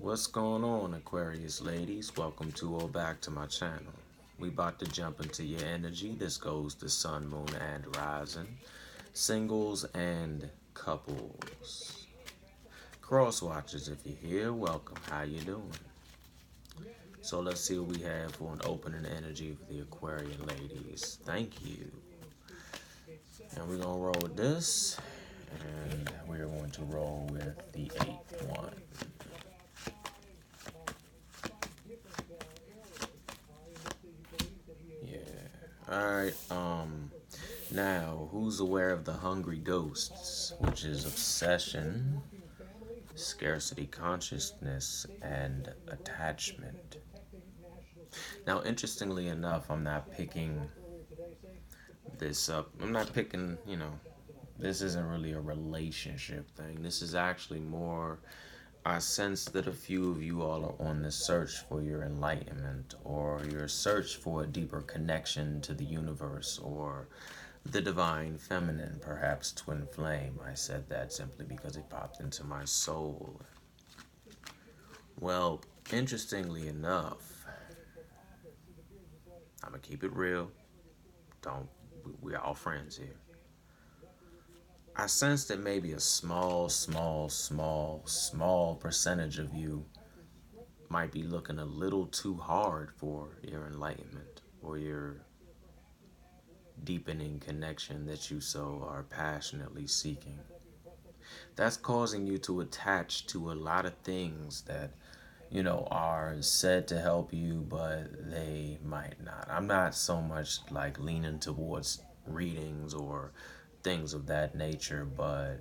What's going on, Aquarius ladies? Welcome to or back to my channel. We about to jump into your energy. This goes to sun, moon, and rising, singles and couples. Cross watchers, if you're here, welcome. How you doing? So let's see what we have for an opening energy for the Aquarian ladies. Thank you. And we're gonna roll with this, and we're going to roll with the eighth one. Alright, now, who's aware of the hungry ghosts, which is obsession, scarcity consciousness, and attachment? Now, interestingly enough, I'm not picking this up. I'm not picking, this isn't really a relationship thing. This is actually more, I sense that a few of you all are on the search for your enlightenment, or your search for a deeper connection to the universe, or the divine feminine, perhaps twin flame. I said that simply because it popped into my soul. Well, interestingly enough, I'm gonna keep it real. We're all friends here. I sense that maybe a small percentage of you might be looking a little too hard for your enlightenment or your deepening connection that you so are passionately seeking. That's causing you to attach to a lot of things that, are said to help you, but they might not. I'm not so much like leaning towards readings or things of that nature, but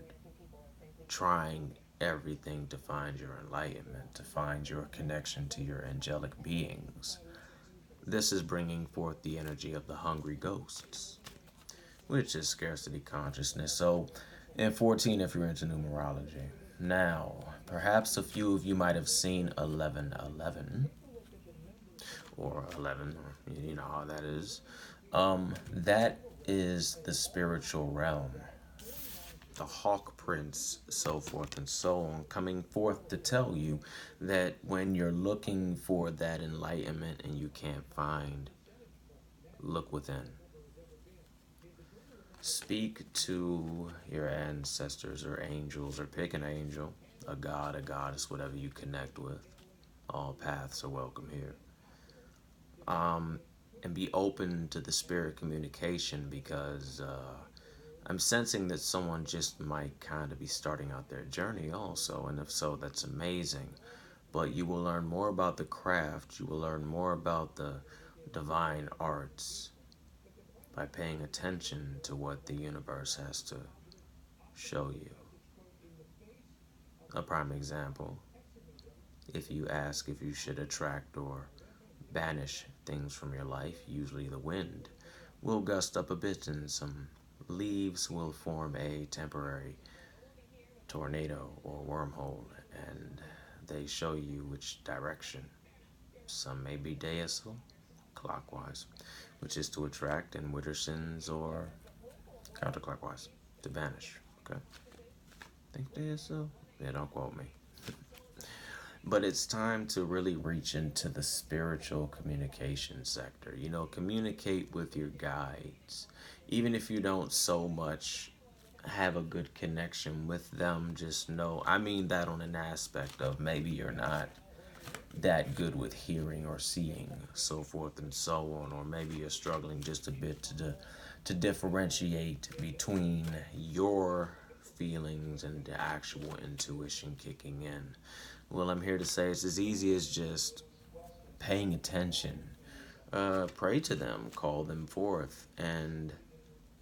trying everything to find your enlightenment, to find your connection to your angelic beings. This is bringing forth the energy of the hungry ghosts, which is scarcity consciousness. So, in 14, if you're into numerology. Now, perhaps a few of you might have seen 1111, or 11, or you know how that is. That is the spiritual realm, the hawk prince, so forth and so on, coming forth to tell you that when you're looking for that enlightenment and you can't find, look within. Speak to your ancestors or angels, or pick an angel, a god, a goddess, whatever you connect with. All paths are welcome here. And be open to the spirit communication, because I'm sensing that someone just might kind of be starting out their journey also, and if so, that's amazing. But you will learn more about the craft, you will learn more about the divine arts by paying attention to what the universe has to show you. A prime example, if you ask if you should attract or banish things from your life, usually the wind will gust up a bit and some leaves will form a temporary tornado or wormhole, and they show you which direction. Some may be deisal, clockwise, which is to attract, and Witterson's or counterclockwise, to banish. Okay? Think deisal? Yeah, don't quote me. But it's time to really reach into the spiritual communication sector. Communicate with your guides. Even if you don't so much have a good connection with them, just know, I mean that on an aspect of maybe you're not that good with hearing or seeing, so forth and so on, or maybe you're struggling just a bit to differentiate between your feelings and the actual intuition kicking in. Well, I'm here to say it's as easy as just paying attention. Pray to them, call them forth, and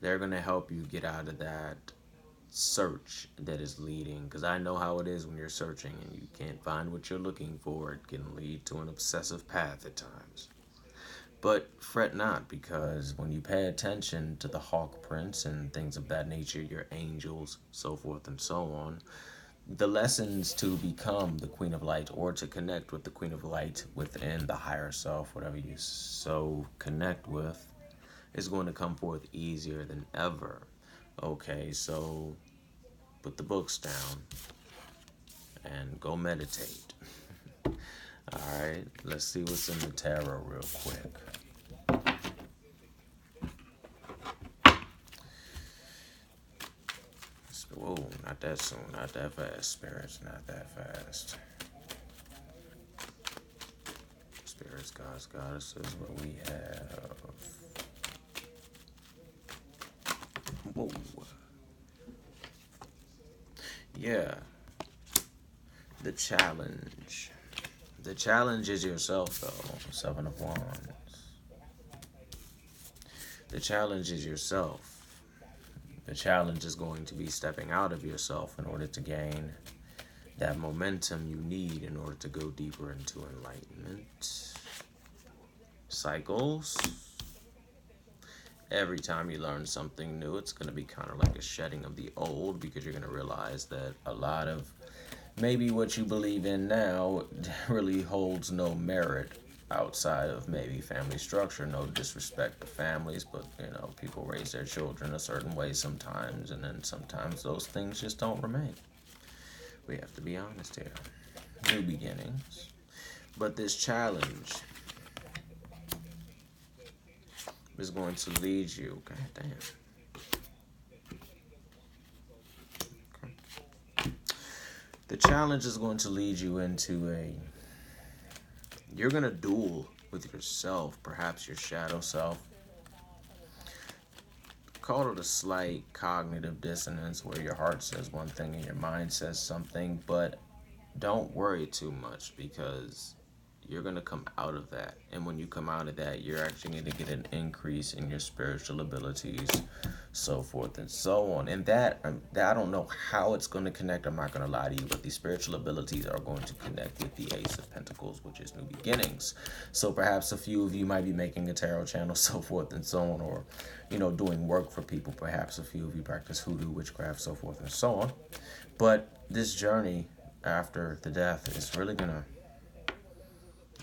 they're going to help you get out of that search that is leading. Because I know how it is when you're searching and you can't find what you're looking for. It can lead to an obsessive path at times. But fret not, because when you pay attention to the hawk prince and things of that nature, your angels, so forth and so on, the lessons to become the Queen of Light, or to connect with the Queen of Light within the higher self, whatever you so connect with, is going to come forth easier than ever. Okay, so put the books down and go meditate. Alright, let's see what's in the tarot real quick. Whoa, not that soon, not that fast, spirits, not that fast. Spirits, gods, goddesses, what we have. Whoa. Yeah. The challenge. The challenge is yourself, though. Seven of Wands. The challenge is yourself. The challenge is going to be stepping out of yourself in order to gain that momentum you need in order to go deeper into enlightenment. Cycles. Every time you learn something new, it's going to be kind of like a shedding of the old, because you're going to realize that a lot of maybe what you believe in now really holds no merit outside of maybe family structure. No disrespect to families, but you know, people raise their children a certain way sometimes, and then sometimes those things just don't remain. We have to be honest here. New beginnings. But this challenge is going to lead you. God damn. Okay. The challenge is going to lead you into you're going to duel with yourself, perhaps your shadow self. Call it a slight cognitive dissonance, where your heart says one thing and your mind says something, but don't worry too much, because you're going to come out of that. And when you come out of that, you're actually going to get an increase in your spiritual abilities, so forth and so on. And that I don't know how it's going to connect. I'm not going to lie to you, but these spiritual abilities are going to connect with the Ace of Pentacles, which is new beginnings. So perhaps a few of you might be making a tarot channel, so forth and so on, or, you know, doing work for people. Perhaps a few of you practice hoodoo, witchcraft, so forth and so on. But this journey after the death is really going to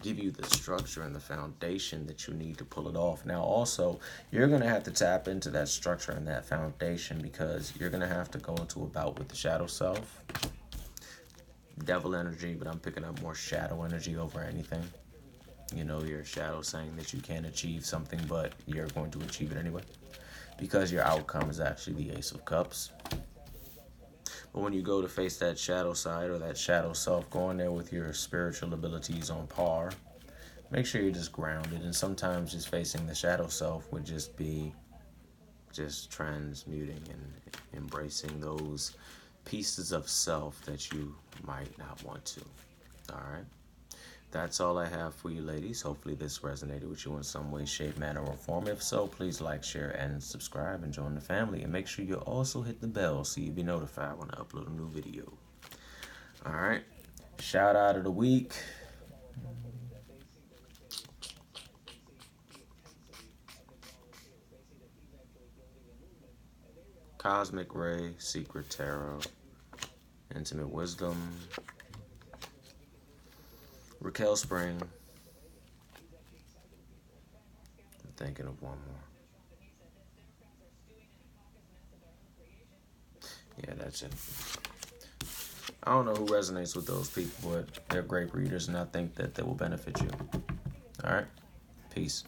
give you the structure and the foundation that you need to pull it off. Now, also, you're going to have to tap into that structure and that foundation, because you're going to have to go into a bout with the shadow self. Devil energy, but I'm picking up more shadow energy over anything. You know, your shadow saying that you can't achieve something, but you're going to achieve it anyway, because your outcome is actually the Ace of Cups. But when you go to face that shadow side or that shadow self, go in there with your spiritual abilities on par. Make sure you're just grounded. And sometimes just facing the shadow self would just be just transmuting and embracing those pieces of self that you might not want to. All right. That's all I have for you, ladies. Hopefully this resonated with you in some way, shape, manner, or form. If so, please like, share, and subscribe, and join the family. And make sure you also hit the bell so you'll be notified when I upload a new video. All right. Shout out of the week. Cosmic Ray, Secret Tarot, Intimate Wisdom, Raquel Spring. I'm thinking of one more. Yeah, that's it. I don't know who resonates with those people, but they're great readers, and I think that they will benefit you. All right? Peace.